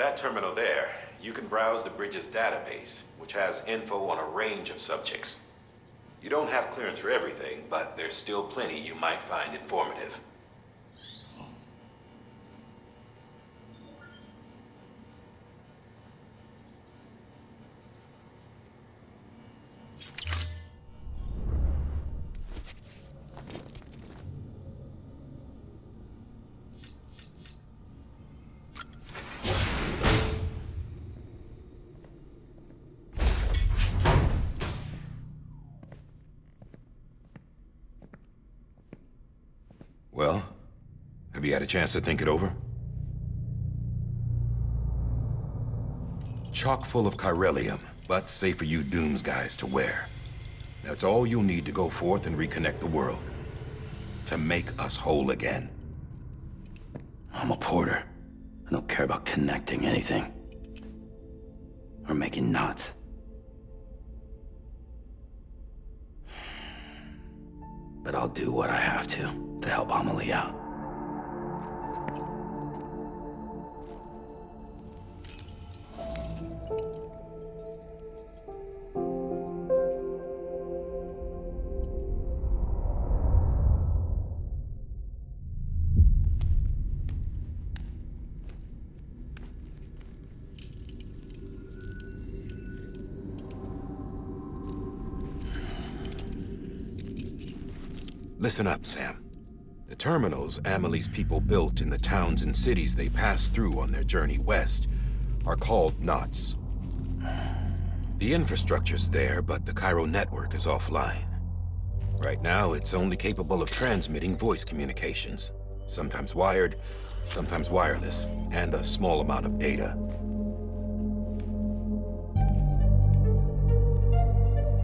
that terminal there, you can browse the bridge's database, which has info on a range of subjects. You don't have clearance for everything, but there's still plenty you might find informative. Well, have you had a chance to think it over? Chock full of chiralium, but safe for you Dooms guys to wear. That's all you'll need to go forth and reconnect the world. To make us whole again. I'm a porter. I don't care about connecting anything. Or making knots. But I'll do what I have to help Amelie out. Listen up, Sam. The terminals Amelie's people built in the towns and cities they passed through on their journey west are called knots. The infrastructure's there, but the Cairo network is offline. Right now, it's only capable of transmitting voice communications, sometimes wired, sometimes wireless, and a small amount of data.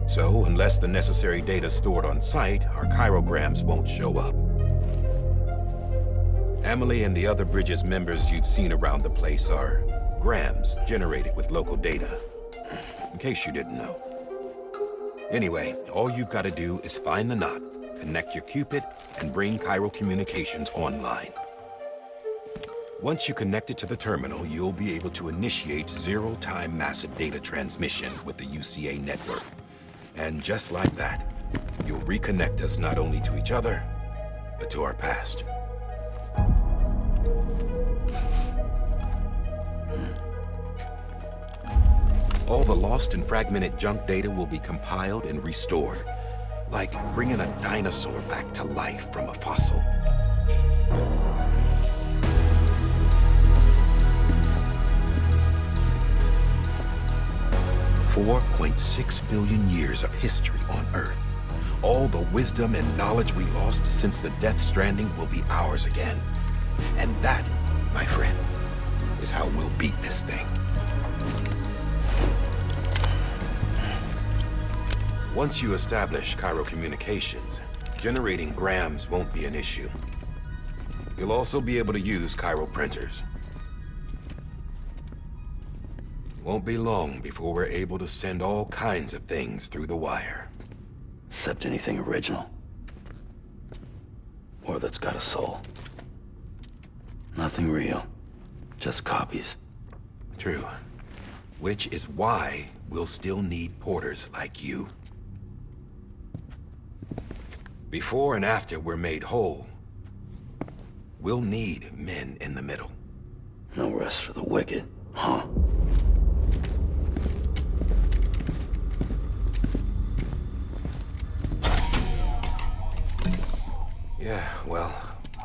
So, unless the necessary data's stored on site, our chirograms won't show up. Amelie and the other Bridges members you've seen around the place are grams generated with local data, in case you didn't know. Anyway, all you've got to do is find the knot, connect your Cupid, and bring Cairo communications online. Once you connect it to the terminal, you'll be able to initiate zero-time massive data transmission with the UCA network. And just like that, you'll reconnect us not only to each other, but to our past. All the lost and fragmented junk data will be compiled and restored, like bringing a dinosaur back to life from a fossil. $4.6 billion years of history on Earth. All the wisdom and knowledge we lost since the Death Stranding will be ours again. And that, my friend, is how we'll beat this thing. Once you establish Cairo communications, generating grams won't be an issue. You'll also be able to use Cairo printers. Won't be long before we're able to send all kinds of things through the wire. Except anything original. Or that's got a soul. Nothing real. Just copies. True. Which is why we'll still need porters like you. Before and after we're made whole, we'll need men in the middle. No rest for the wicked, huh? Yeah, well,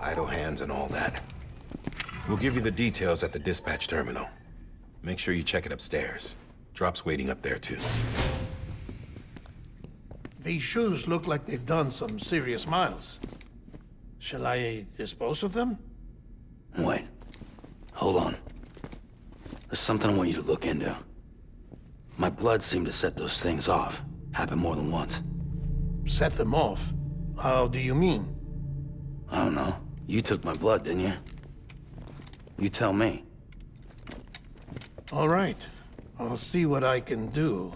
idle hands and all that. We'll give you the details at the dispatch terminal. Make sure you check it upstairs. Drop's waiting up there, too. These shoes look like they've done some serious miles. Shall I dispose of them? Wait. Hold on. There's something I want you to look into. My blood seemed to set those things off. Happened more than once. Set them off? How do you mean? I don't know. You took my blood, didn't you? You tell me. All right. I'll see what I can do.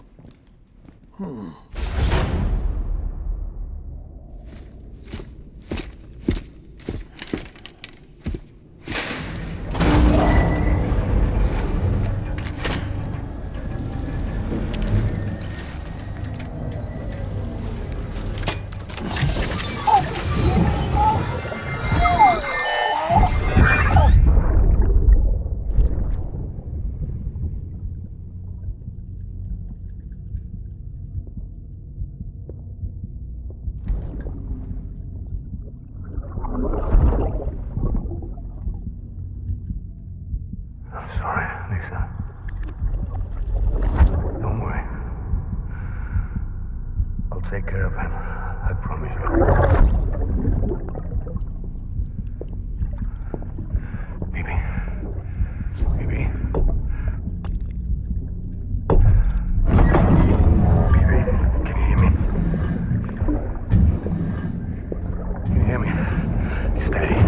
steady.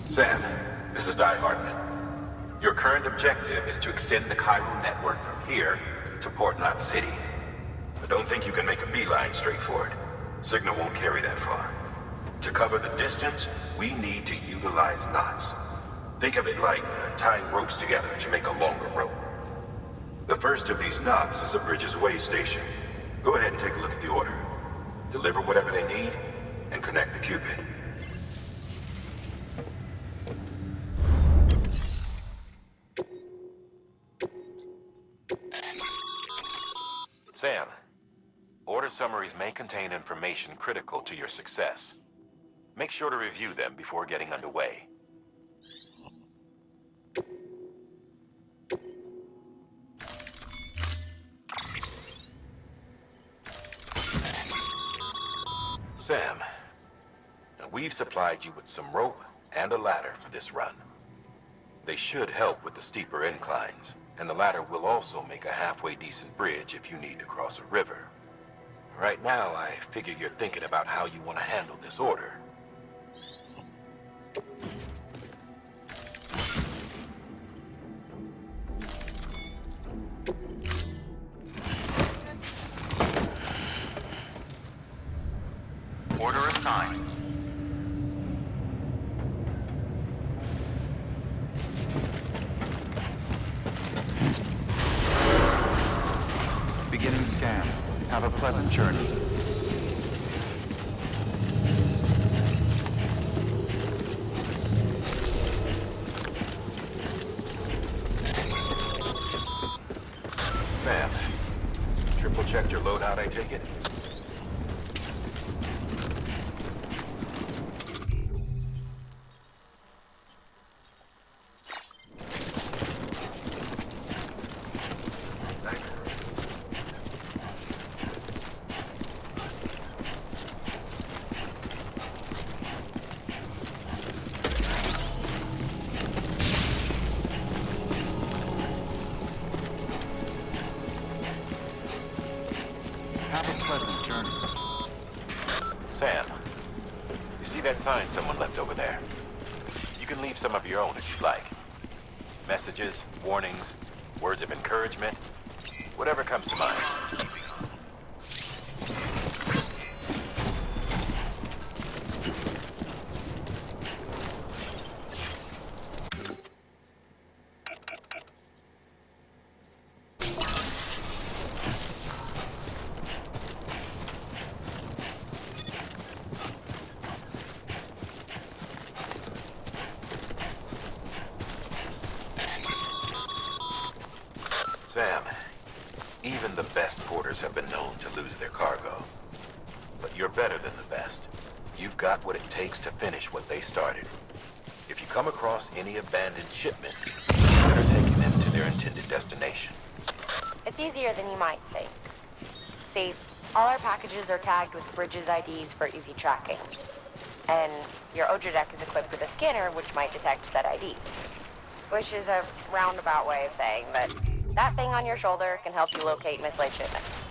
Sam, this is Di Hartman. Your current objective is to extend the Cairo network from here to Port Knot City. But don't think you can make a beeline straight for it. Signal won't carry that far. To cover the distance, we need to utilize knots. Think of it like tying ropes together to make a longer rope. The first of these knots is a Bridges Way station. Go ahead and take a look at the order. Deliver whatever they need, and connect the Cupid. Sam, order summaries may contain information critical to your success. Make sure to review them before getting underway. Sam, we've supplied you with some rope and a ladder for this run. They should help with the steeper inclines, and the ladder will also make a halfway decent bridge if you need to cross a river. Right now, I figure you're thinking about how you want to handle this order. Order assigned. Beginning scan. Have a pleasant journey. Sam, triple checked your loadout, I take it? Have a pleasant journey. Sam, you see that sign someone left over there? You can leave some of your own if you'd like. Messages, warnings, words of encouragement, whatever comes to mind. Sam, even the best porters have been known to lose their cargo. But you're better than the best. You've got what it takes to finish what they started. If you come across any abandoned shipments, consider taking them to their intended destination. It's easier than you might think. See, all our packages are tagged with Bridges IDs for easy tracking. And your Odra deck is equipped with a scanner which might detect said IDs. Which is a roundabout way of saying that that thing on your shoulder can help you locate mislaid shipments.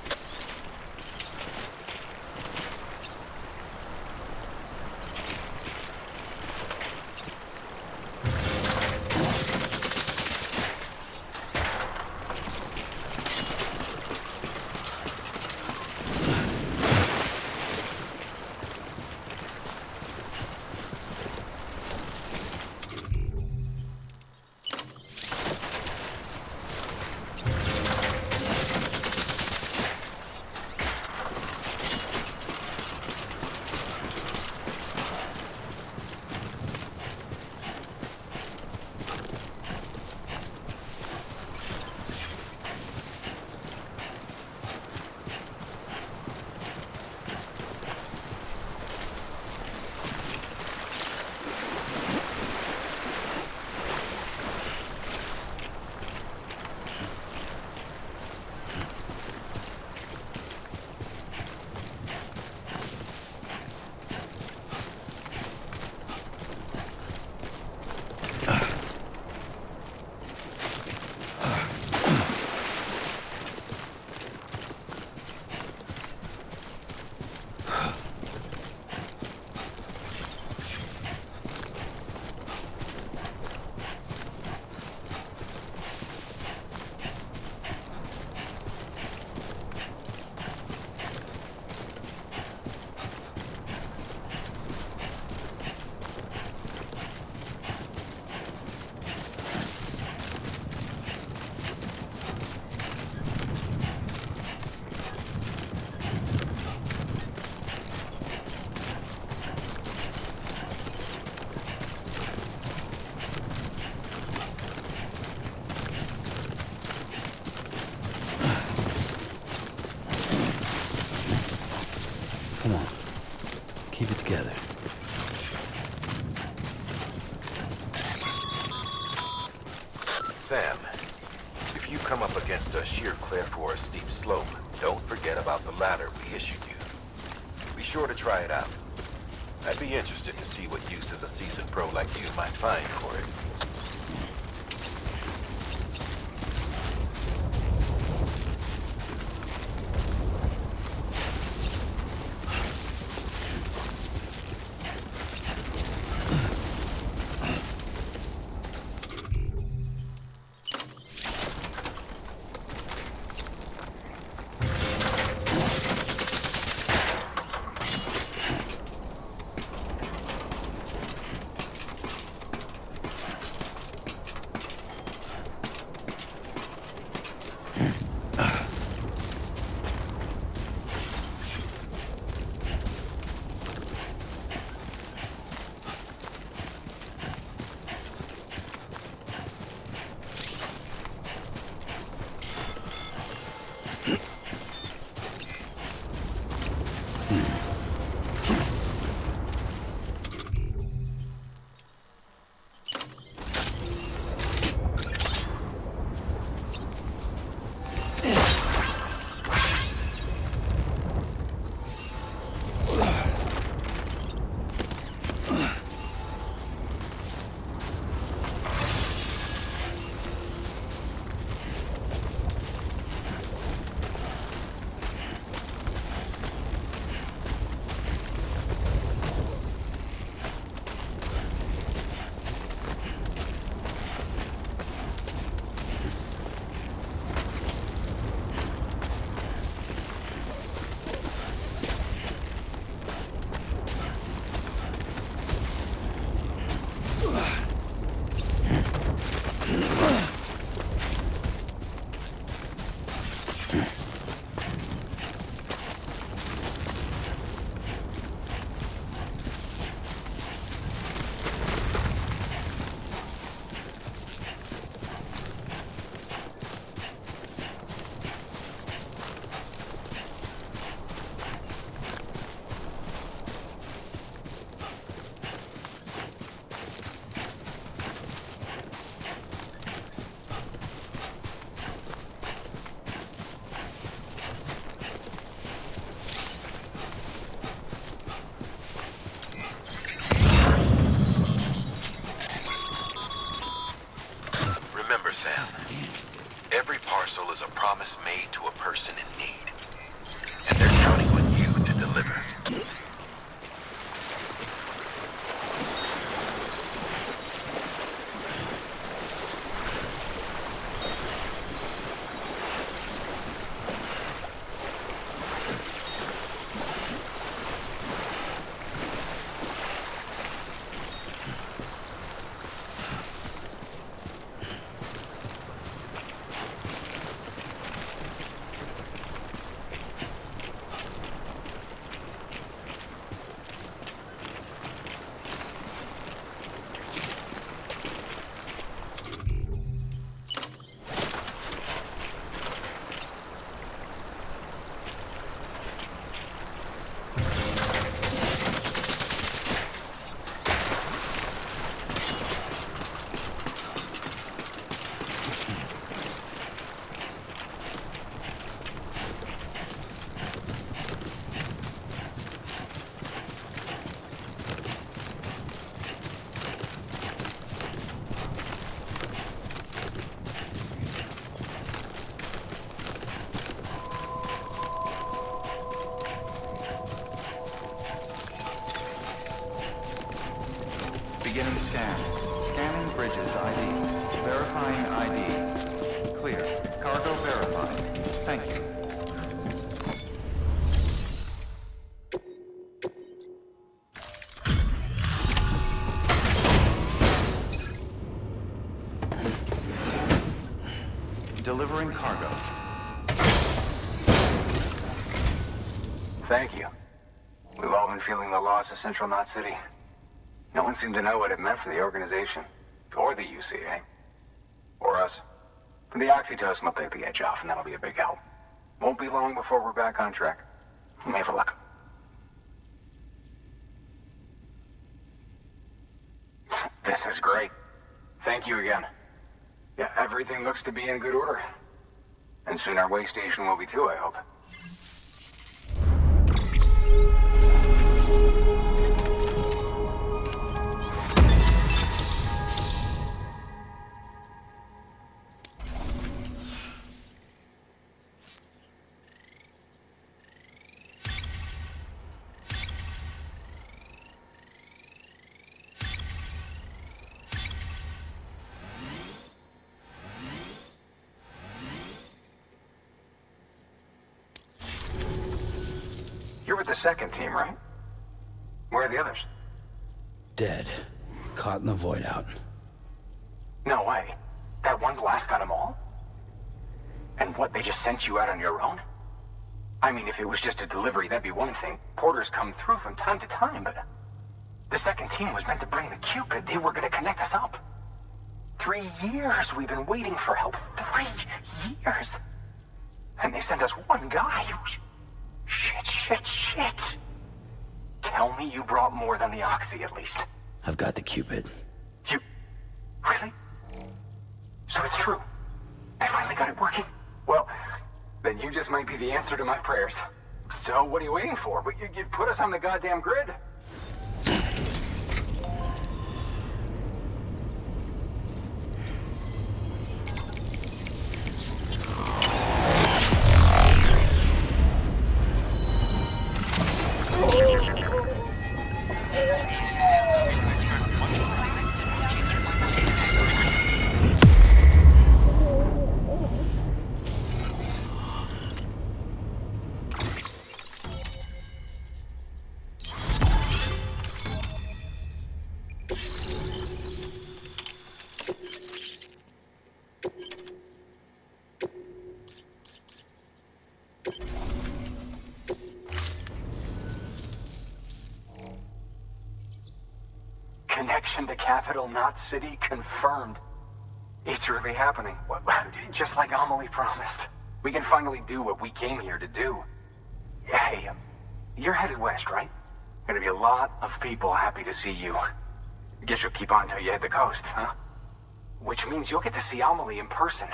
Come on. Keep it together. Sam, if you come up against a sheer cliff or a steep slope, don't forget about the ladder we issued you. Be sure to try it out. I'd be interested to see what uses a seasoned pro like you might find for it. Promise made to a person in need. And they're counting on you to deliver. Beginning scan. Scanning bridges ID. Verifying ID. Clear. Cargo verified. Thank you. Delivering cargo. Thank you. We've all been feeling the loss of Central Knot City. No one seemed to know what it meant for the organization, or the UCA, or us. The oxytocin will take the edge off, and that'll be a big help. Won't be long before we're back on track. You may have a luck. thank you again. Yeah, everything looks to be in good order. And soon our way station will be too, I hope. You're with the second team, right? Where are the others? Dead. Caught in the void out. No way. That one blast got them all? And what, they just sent you out on your own? I mean, if it was just a delivery, that'd be one thing. Porters come through from time to time, but... The second team was meant to bring the Cupid. They were gonna connect us up. 3 years we've been waiting for help. 3 years! And they sent us one guy. Shit. Tell me you brought more than the Oxy, at least. I've got the Cupid. You... Really? So it's true. I finally got it working. Well, then you just might be the answer to my prayers. So what are you waiting for? You put us on the goddamn grid. Connection to capital, not city, confirmed. It's really happening. Just like Amelie promised. We can finally do what we came here to do. Hey, you're headed west, right? Gonna be a lot of people happy to see you. Guess you'll keep on till you hit the coast, huh? Which means you'll get to see Amelie in person.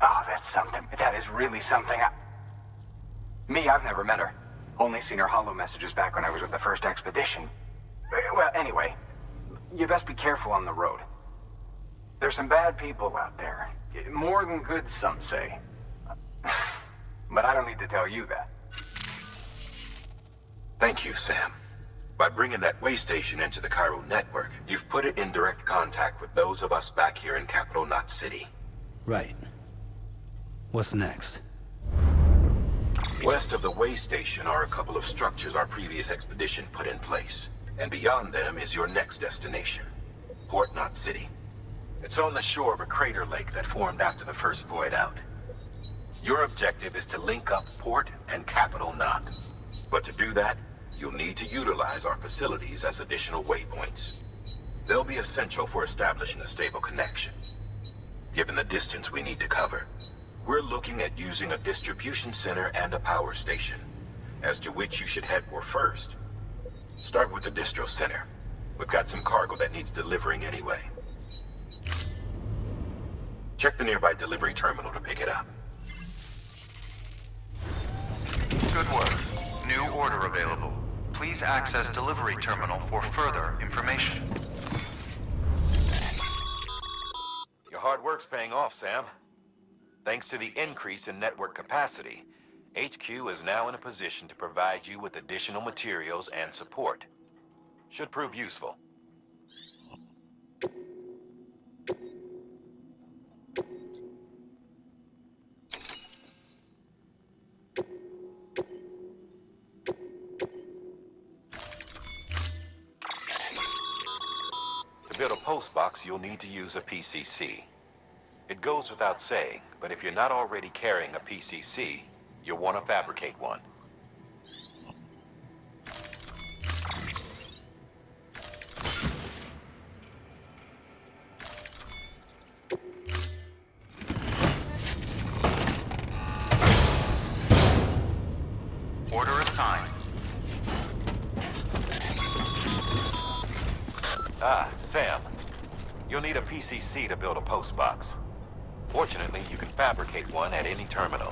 Oh, that's something. That is really something. I've never met her. Only seen her holo messages back when I was with the first expedition. Well, anyway, you best be careful on the road. There's some bad people out there. More than good, some say. But I don't need to tell you that. Thank you, Sam. By bringing that way station into the Cairo network, you've put it in direct contact with those of us back here in Capital Knot City. Right. What's next? West of the way station are a couple of structures our previous expedition put in place. And beyond them is your next destination, Port Knot City. It's on the shore of a crater lake that formed after the first void out. Your objective is to link up Port and Capital Knot. But to do that, you'll need to utilize our facilities as additional waypoints. They'll be essential for establishing a stable connection. Given the distance we need to cover, we're looking at using a distribution center and a power station, as to which you should head for first. Start with the distro center. We've got some cargo that needs delivering anyway. Check the nearby delivery terminal to pick it up. Good work. New order available. Please access delivery terminal for further information. Your hard work's paying off, Sam. Thanks to the increase in network capacity, HQ is now in a position to provide you with additional materials and support. Should prove useful. To build a post box, you'll need to use a PCC. It goes without saying, but if you're not already carrying a PCC, you'll want to fabricate one. Order assigned. Ah, Sam. You'll need a PCC to build a post box. Fortunately, you can fabricate one at any terminal.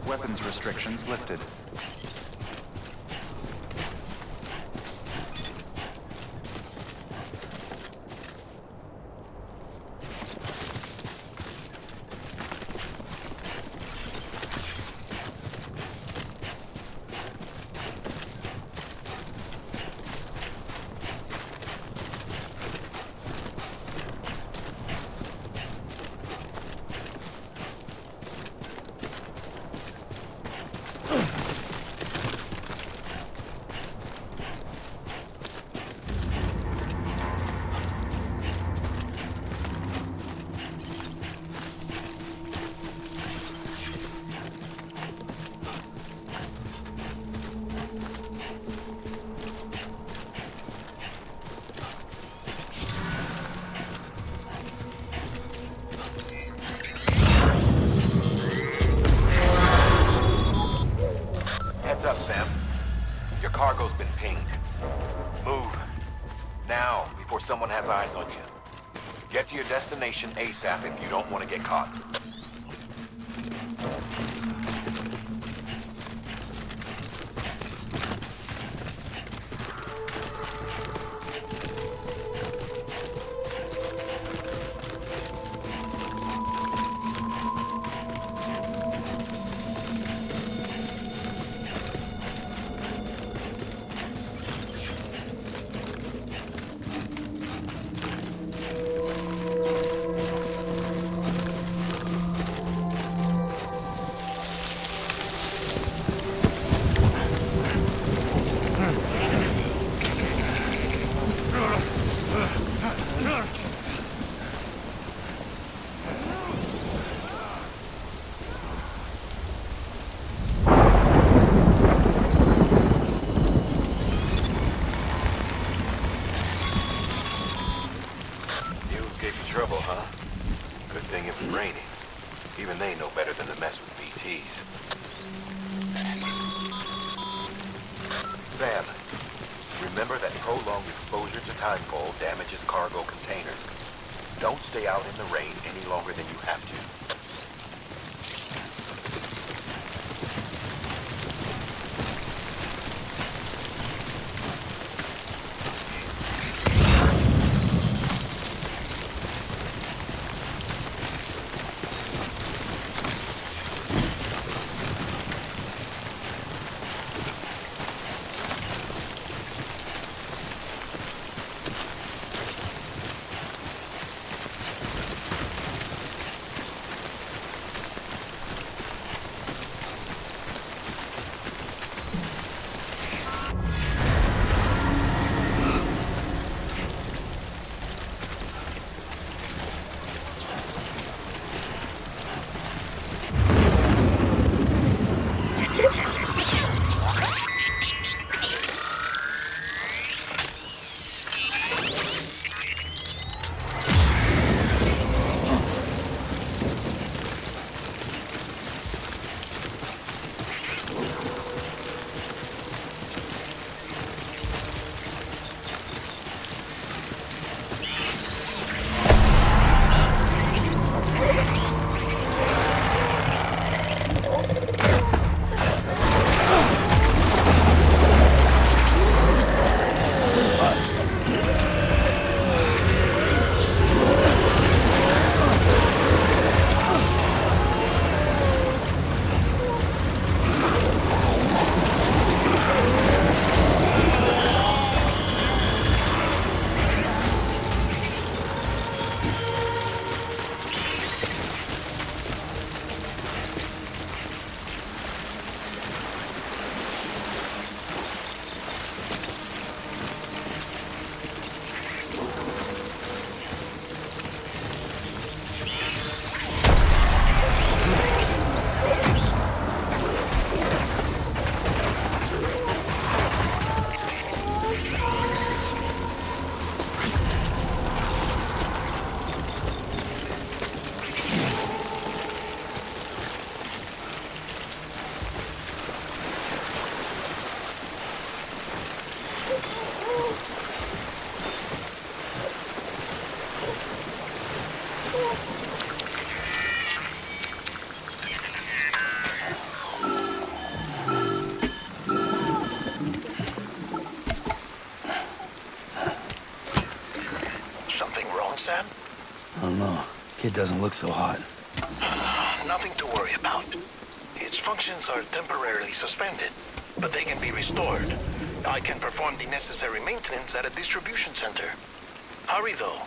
Weapons restrictions lifted. Heads up, Sam. Your cargo's been pinged. Move. Now, before someone has eyes on you. Get to your destination ASAP if you don't want to get caught. Trouble, huh? Good thing it was raining. Even they know better than to mess with BTs. Sam, remember that prolonged exposure to timefall damages cargo containers. Don't stay out in the rain any longer than you have to. wrong, Sam? I don't know. Kid doesn't look so hot. Nothing to worry about. Its functions are temporarily suspended, but they can be restored. I can perform the necessary maintenance at a distribution center. Hurry, though.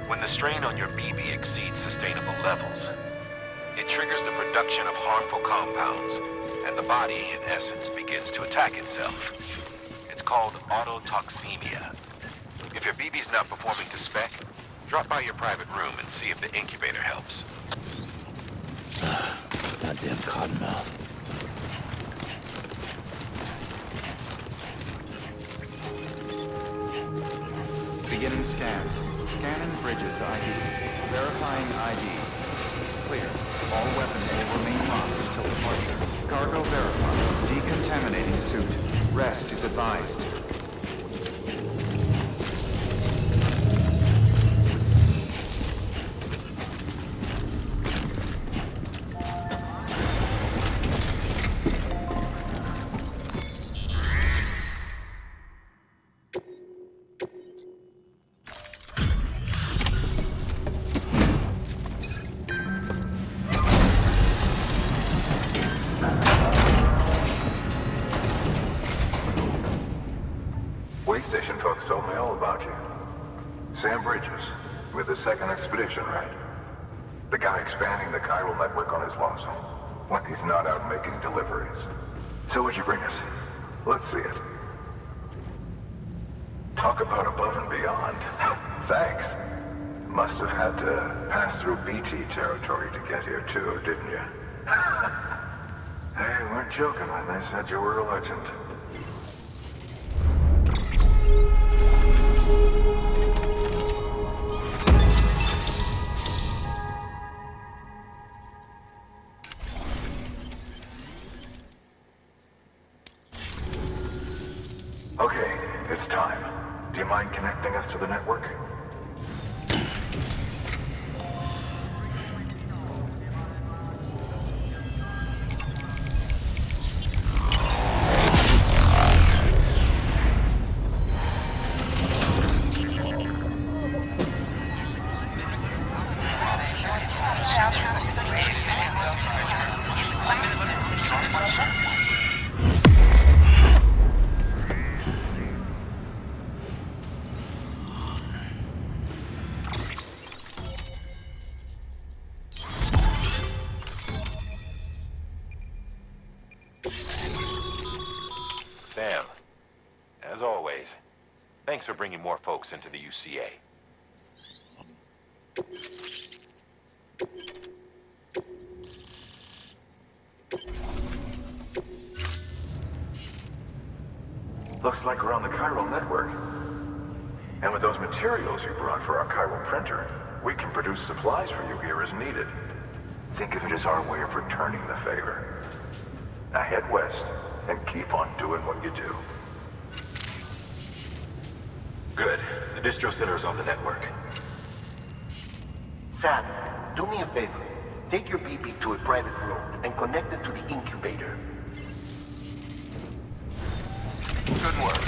When the strain on your BB exceeds sustainable levels, it triggers the production of harmful compounds, and the body, in essence, begins to attack itself. It's called autotoxemia. If your BB's not performing to spec, drop by your private room and see if the incubator helps. Goddamn cottonmouth. Beginning scan. Scanning Bridges ID. Verifying ID. Clear. All weapons will remain locked till departure. Cargo verified. Decontaminating suit. Rest is advised. Way station folks told me all about you. Sam Bridges, with the second expedition, right? The guy expanding the chiral network on his lonesome, when he's not out making deliveries. So what'd you bring us? Let's see it. Talk about above and beyond. Thanks. Must have had to pass through BT territory to get here too, didn't you? They weren't joking when they said you were a legend. Okay, it's time. Do you mind connecting us to the network? Sam, as always, thanks for bringing more folks into the UCA. Looks like we're on the chiral network. And with those materials you brought for our chiral printer, we can produce supplies for you here as needed. Think of it as our way of returning the favor. Now head west and keep on doing what you do. Good. The distro center's on the network. Sam, do me a favor. Take your BB to a private room and connect it to the incubator. Good work.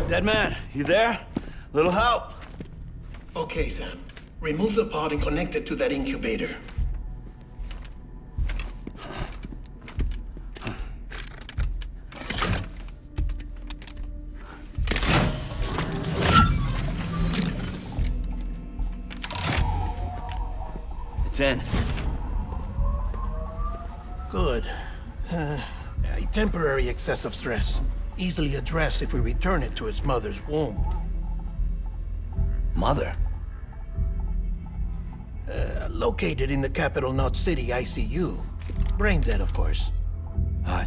Dead man, you there? Little help? Okay, Sam. Remove the pod and connect it to that incubator. It's in. Good. A temporary excess of stress. Easily addressed if we return it to its mother's womb. Mother? Located in the capital Knot City ICU. Brain dead, of course.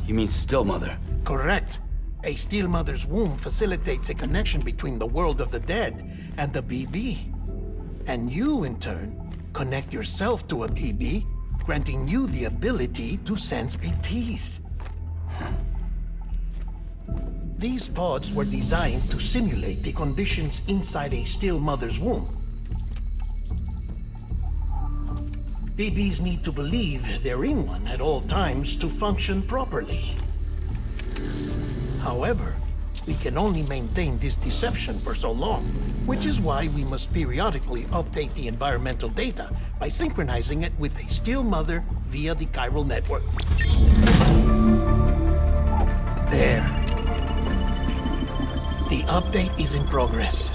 You mean still mother? Correct. A steel mother's womb facilitates a connection between the world of the dead and the BB. And you, in turn, connect yourself to a BB, granting you the ability to sense BTs. These pods were designed to simulate the conditions inside a still mother's womb. BBs need to believe they're in one at all times to function properly. However, we can only maintain this deception for so long, which is why we must periodically update the environmental data by synchronizing it with a still mother via the chiral network. There. The update is in progress.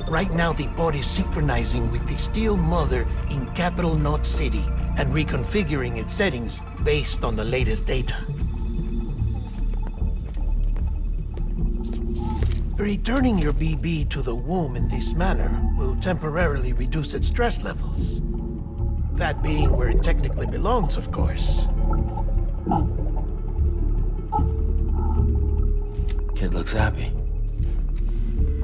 Right now, the pod is synchronizing with the steel mother in capital Knot City and reconfiguring its settings based on the latest data. Returning your BB to the womb in this manner will temporarily reduce its stress levels. That being where it technically belongs, of course. Kid looks happy.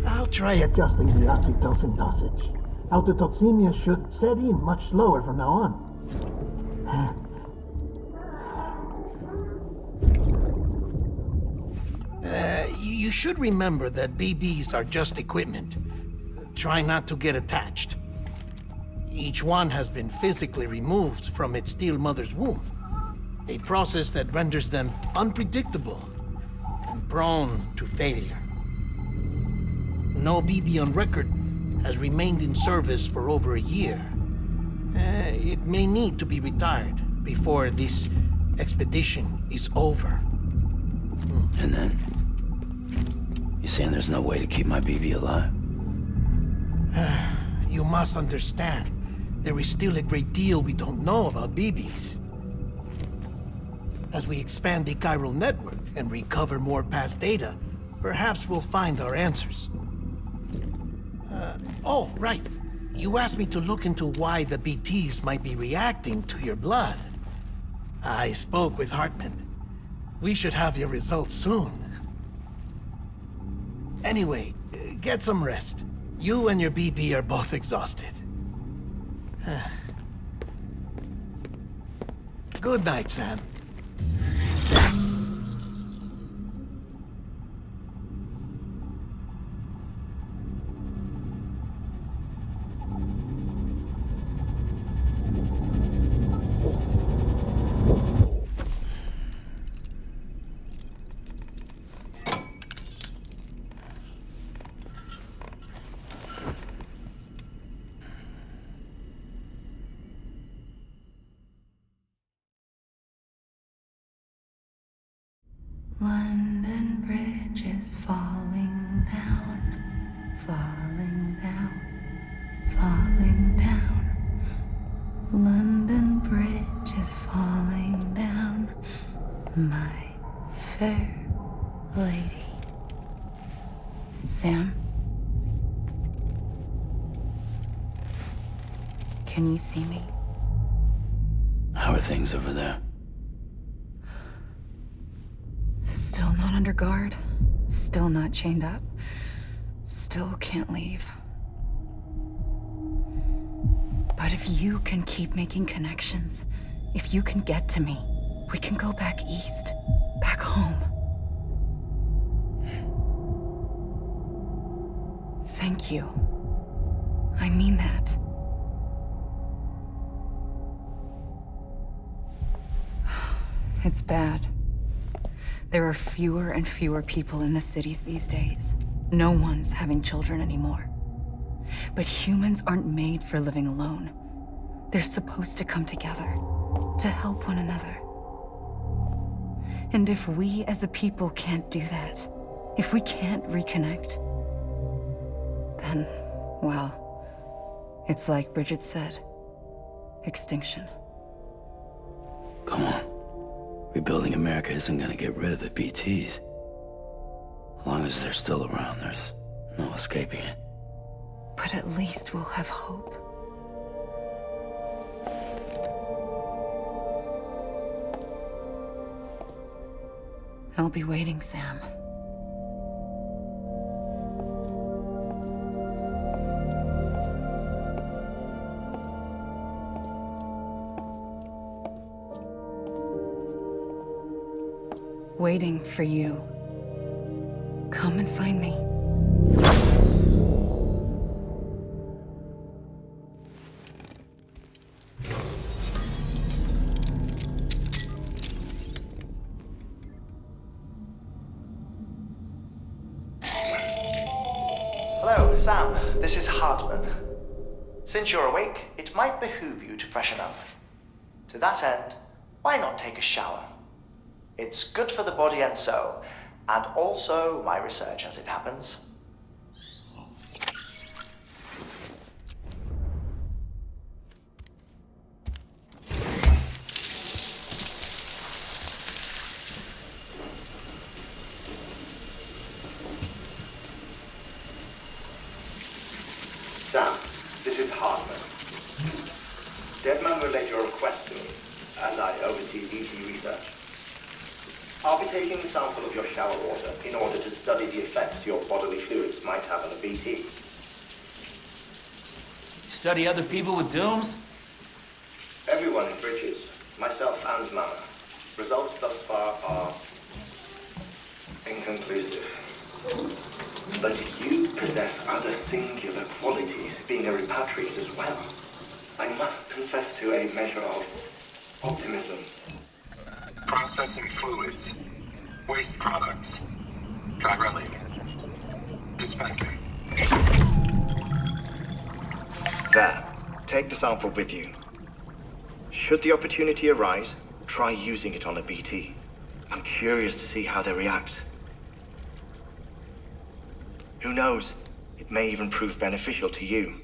I'll try adjusting the oxytocin dosage. Autotoxemia should set in much slower from now on. You should remember that BBs are just equipment. Try not to get attached. Each one has been physically removed from its steel mother's womb. A process that renders them unpredictable and prone to failure. No BB on record has remained in service for over a year. It may need to be retired before this expedition is over. And then? You saying there's no way to keep my BB alive? You must understand, there is still a great deal we don't know about BBs. As we expand the chiral network and recover more past data, perhaps we'll find our answers. Oh, right. You asked me to look into why the BTs might be reacting to your blood. I spoke with Hartman. We should have your results soon. Anyway, get some rest. You and your BB are both exhausted. Good night, Sam. London Bridge is falling down, falling down, falling down. London Bridge is falling down, my fair lady. Sam? Can you see me? How are things over there? Still not under guard, still not chained up, still can't leave. But if you can keep making connections, if you can get to me, we can go back east, back home. Thank you. I mean that. It's bad. There are fewer and fewer people in the cities these days. No one's having children anymore. But humans aren't made for living alone. They're supposed to come together, to help one another. And if we as a people can't do that, if we can't reconnect, then, well, it's like Bridget said. extinction. Come on. Rebuilding America isn't gonna get rid of the BTs. As long as they're still around, there's no escaping it. But at least we'll have hope. I'll be waiting, Sam. Waiting for you. Come and find me. Hello, Sam. This is Hartman. Since you're awake, it might behoove you to freshen up. To that end, why not take a shower? It's good for the body and soul, and also my research as it happens. Sam, this is Hartman. Deadman relayed your request to me, and I oversee BT research. I'll be taking a sample of your shower water in order to study the effects your bodily fluids might have on a BT. Study other people with dooms? Everyone in Bridges, myself and Mama. Results thus far are inconclusive. But you possess other singular qualities, being a repatriate as well. I must confess to a measure of optimism. Processing fluids. Waste products. Drilling. Dispensing. There. Take the sample with you. Should the opportunity arise, try using it on a BT. I'm curious to see how they react. Who knows? It may even prove beneficial to you.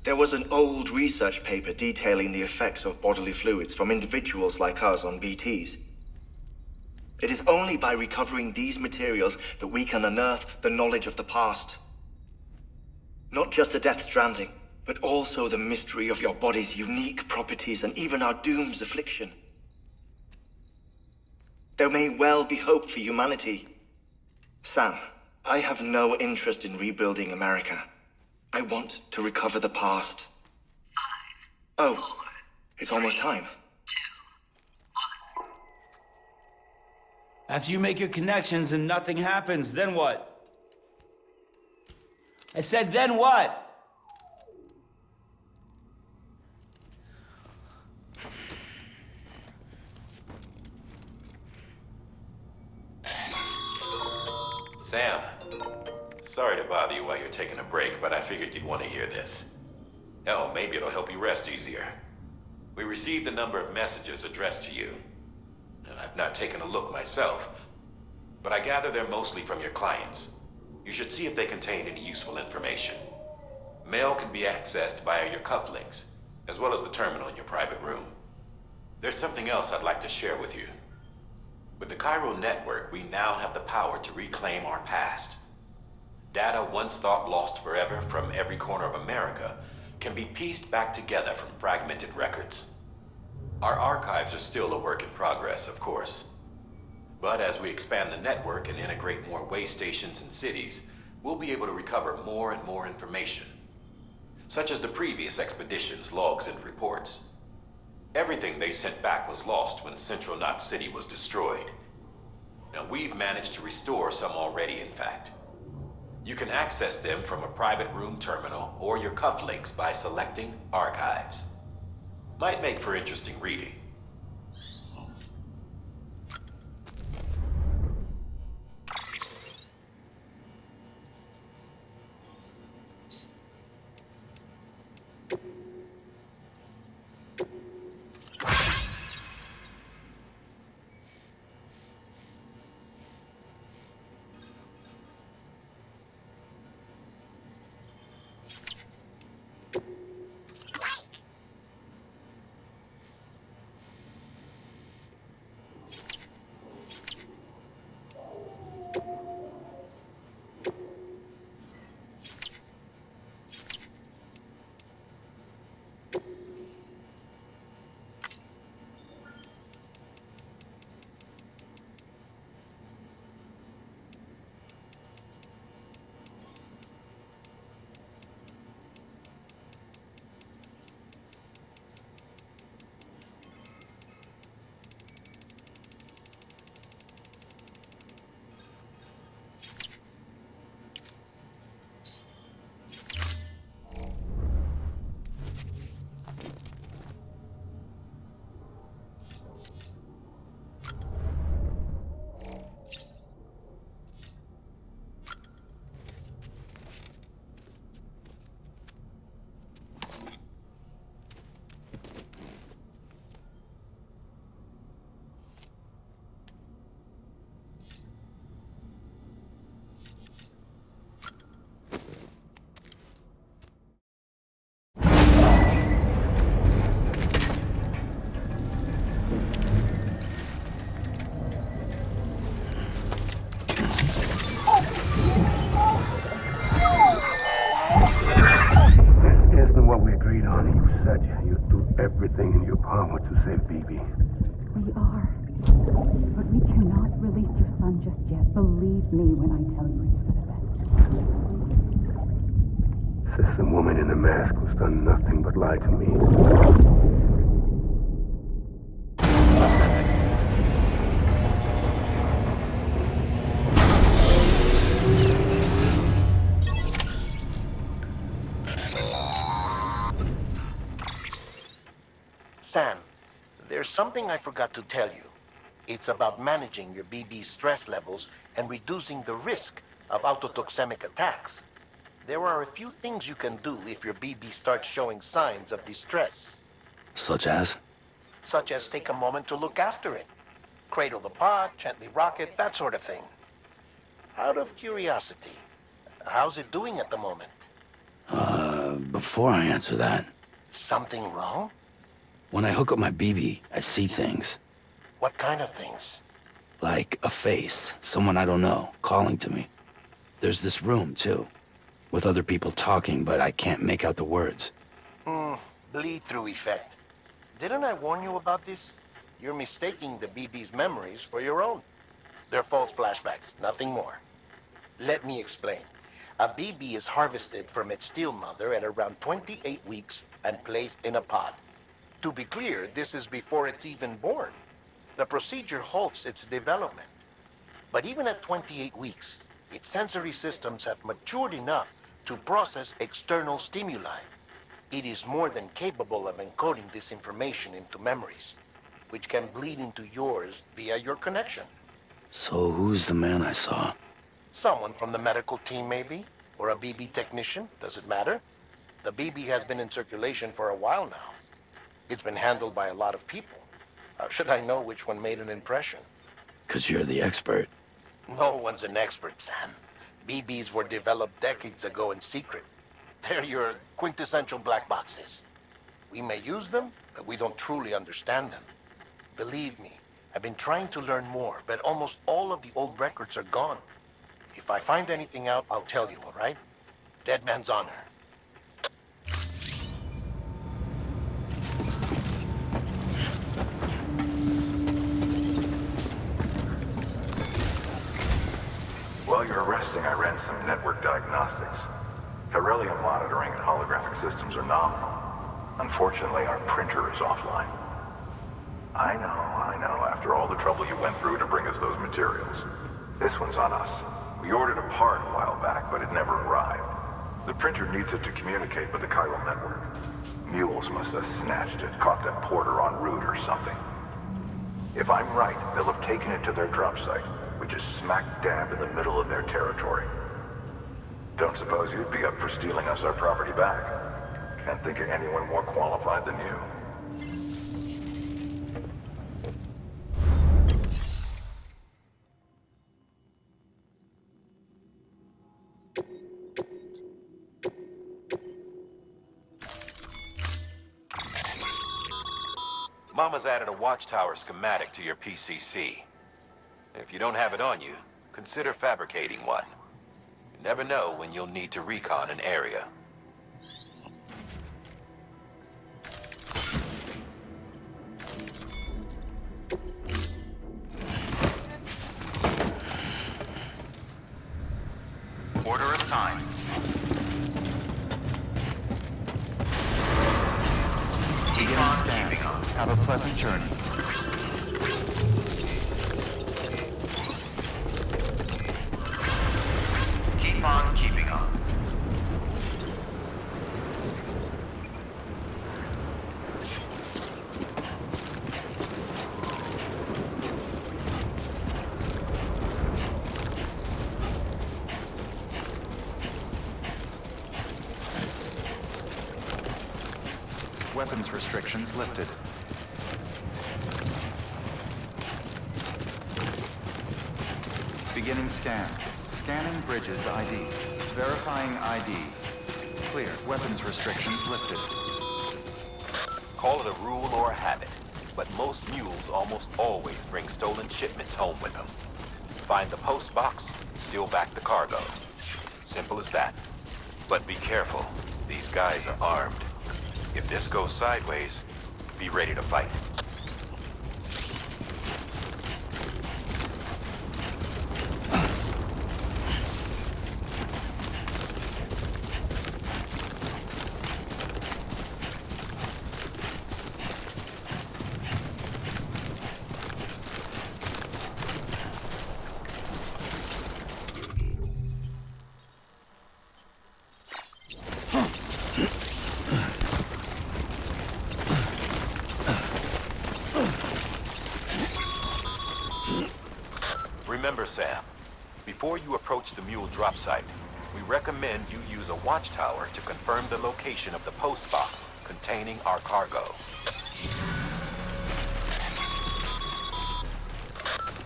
There was an old research paper detailing the effects of bodily fluids from individuals like us on BTs. It is only by recovering these materials that we can unearth the knowledge of the past. Not just the Death Stranding, but also the mystery of your body's unique properties and even our doom's affliction. There may well be hope for humanity. Sam, I have no interest in rebuilding America. I want to recover the past. 5, 4, it's almost time. 2, 1. After you make your connections and nothing happens, then what? I said, then what? Sam, sorry to bother you while you're taking a break, but I figured you'd want to hear this. Hell, maybe it'll help you rest easier. We received a number of messages addressed to you. I've not taken a look myself, but I gather they're mostly from your clients. You should see if they contain any useful information. Mail can be accessed via your cufflinks, as well as the terminal in your private room. There's something else I'd like to share with you. With the Cairo network, we now have the power to reclaim our past. Data once thought lost forever from every corner of America can be pieced back together from fragmented records. Our archives are still a work in progress, of course. But as we expand the network and integrate more way stations and cities, we'll be able to recover more and more information, such as the previous expedition's logs and reports. Everything they sent back was lost when Central Knot City was destroyed. Now, we've managed to restore some already, in fact. You can access them from a private room terminal or your cufflinks by selecting Archives. Might make for interesting reading. straight on. You said you'd do everything in your power to save BB. We are. But we cannot release your son just yet. Believe me when I tell you it's for the best. Says some woman in a mask who's done nothing but lie to me. Sam, there's something I forgot to tell you. It's about managing your BB's stress levels and reducing the risk of autotoxemic attacks. There are a few things you can do if your BB starts showing signs of distress. Such as? Such as take a moment to look after it. Cradle the pot, gently rock it, that sort of thing. Out of curiosity, how's it doing at the moment? Before I answer that... Something wrong? When I hook up my BB, I see things. What kind of things? Like a face, someone I don't know, calling to me. There's this room, too, with other people talking, but I can't make out the words. Bleed-through effect. Didn't I warn you about this? You're mistaking the BB's memories for your own. They're false flashbacks, nothing more. Let me explain. A BB is harvested from its steel mother at around 28 weeks and placed in a pod. To be clear, this is before it's even born. The procedure halts its development. But even at 28 weeks, its sensory systems have matured enough to process external stimuli. It is more than capable of encoding this information into memories, which can bleed into yours via your connection. So who's the man I saw? Someone from the medical team, maybe? Or a BB technician? Does it matter? The BB has been in circulation for a while now. It's been handled by a lot of people. How should I know which one made an impression? 'Cause you're the expert. No one's an expert, Sam. BBs were developed decades ago in secret. They're your quintessential black boxes. We may use them, but we don't truly understand them. Believe me, I've been trying to learn more, but almost all of the old records are gone. If I find anything out, I'll tell you, all right? Dead man's honor. While you're resting, I ran some network diagnostics. Beryllium monitoring and holographic systems are nominal. Unfortunately, our printer is offline. I know, after all the trouble you went through to bring us those materials. This one's on us. We ordered a part a while back, but it never arrived. The printer needs it to communicate with the chiral network. Mules must have snatched it, caught that porter en route or something. If I'm right, they'll have taken it to their drop site, which is smack dab in the middle of their territory. Don't suppose you'd be up for stealing us our property back? Can't think of anyone more qualified than you. Mama's added a watchtower schematic to your PCC. If you don't have it on you, consider fabricating one. You never know when you'll need to recon an area. Order assigned. Keep on keeping on. Have a pleasant journey. Keep on keeping on. Weapons restrictions lifted. Beginning scan. Scanning Bridges ID. Verifying ID. Clear. Weapons restrictions lifted. Call it a rule or a habit, but most mules almost always bring stolen shipments home with them. Find the post box, steal back the cargo. Simple as that. But be careful. These guys are armed. If this goes sideways, be ready to fight. Remember, Sam, before you approach the mule drop site, we recommend you use a watchtower to confirm the location of the post box containing our cargo.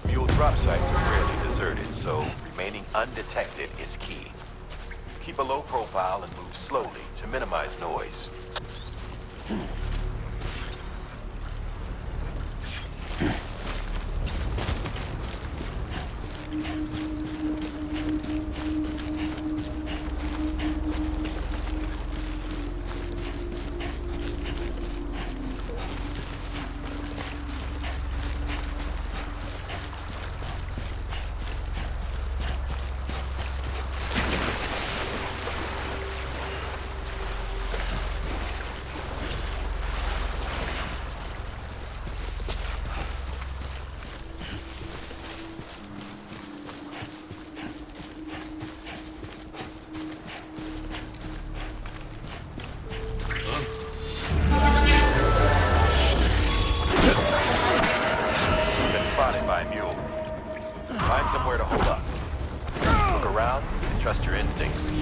Mule drop sites are rarely deserted, so remaining undetected is key. Keep a low profile and move slowly to minimize noise. By mule. Find somewhere to hold up. Look around and trust your instincts.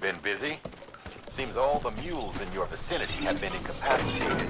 Been busy? Seems all the mules in your vicinity have been incapacitated.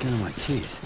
skin of my teeth.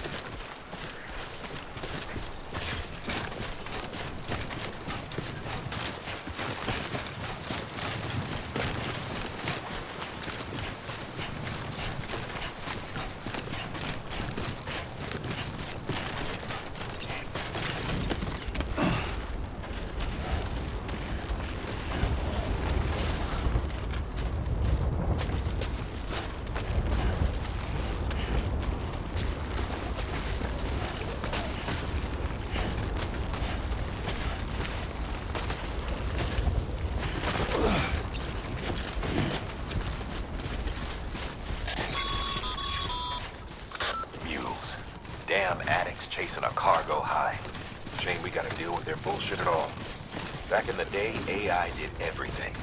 Damn addicts chasing a cargo high. Shame we gotta deal with their bullshit at all. Back in the day, AI did everything.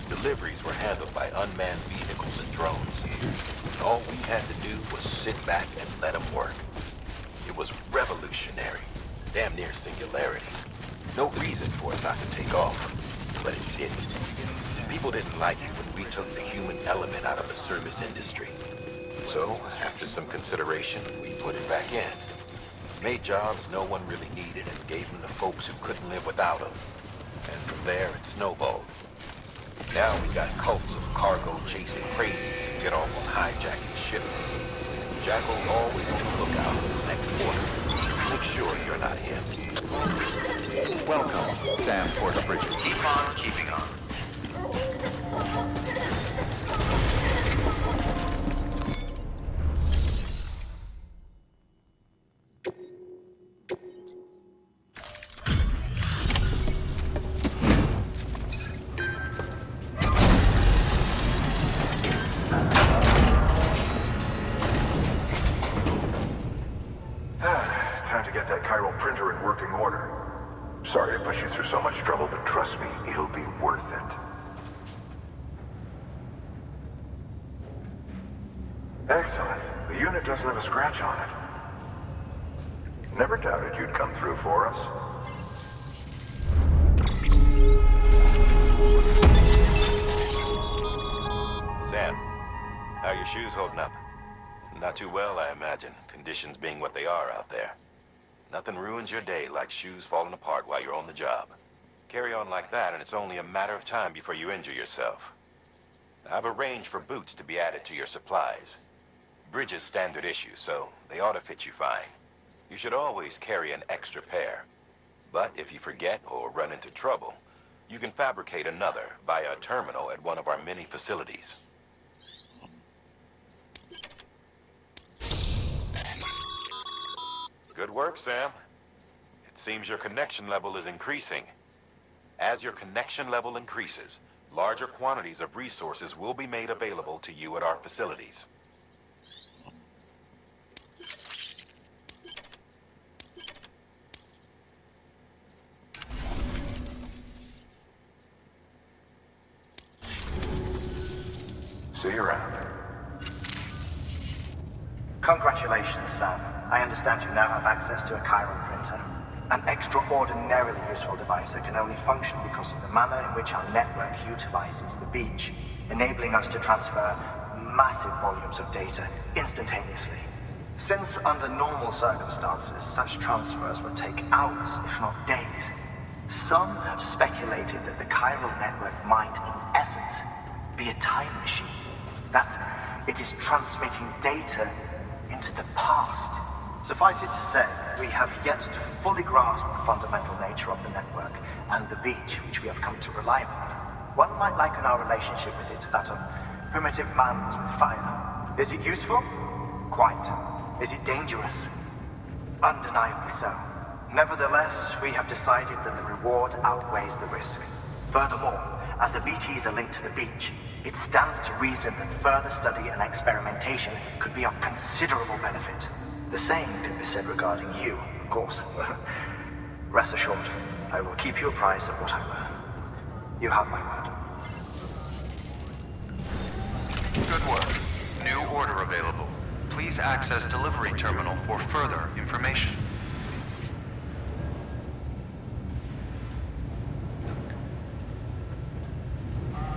Deliveries were handled by unmanned vehicles and drones. And all we had to do was sit back and let them work. It was revolutionary. Damn near singularity. No reason for it not to take off. But it didn't. People didn't like it when we took the human element out of the service industry. So, after some consideration, we put it back in. Made jobs no one really needed and gave them to folks who couldn't live without them. And from there, it snowballed. Now we got cults of cargo-chasing crazies who get off on hijacking shipments. Jackal's always on the lookout for the next order. Make sure you're not him. Welcome, Sam Porter-Bridges. Keep on keeping on. Time to get that chiral printer in working order. Sorry to push you through so much trouble, but trust me, it'll be worth it. Excellent. The unit doesn't have a scratch on it. Never doubted you'd come through for us. Sam, how are your shoes holding up? Not too well, I imagine, conditions being what they are out there. Nothing ruins your day like shoes falling apart while you're on the job. Carry on like that, and it's only a matter of time before you injure yourself. I've arranged for boots to be added to your supplies. Bridges standard issue, so they ought to fit you fine. You should always carry an extra pair. But if you forget or run into trouble, you can fabricate another via a terminal at one of our many facilities. Good work, Sam. It seems your connection level is increasing. As your connection level increases, larger quantities of resources will be made available to you at our facilities. See you around. Congratulations, Sam. I understand you now have access to a chiral printer. An extraordinarily useful device that can only function because of the manner in which our network utilizes the beach, enabling us to transfer massive volumes of data instantaneously. Since under normal circumstances, such transfers would take hours, if not days, some have speculated that the chiral network might, in essence, be a time machine. That it is transmitting data into the past. Suffice it to say, we have yet to fully grasp the fundamental nature of the network and the beach which we have come to rely upon. One might liken our relationship with it to that of primitive mans with fire. Is it useful? Quite. Is it dangerous? Undeniably so. Nevertheless, we have decided that the reward outweighs the risk. Furthermore, as the BTs are linked to the beach, it stands to reason that further study and experimentation could be of considerable benefit. The same can be said regarding you, of course. Rest assured, I will keep you apprised of what I learn. You have my word. Good work. New order available. Please access delivery terminal for further information.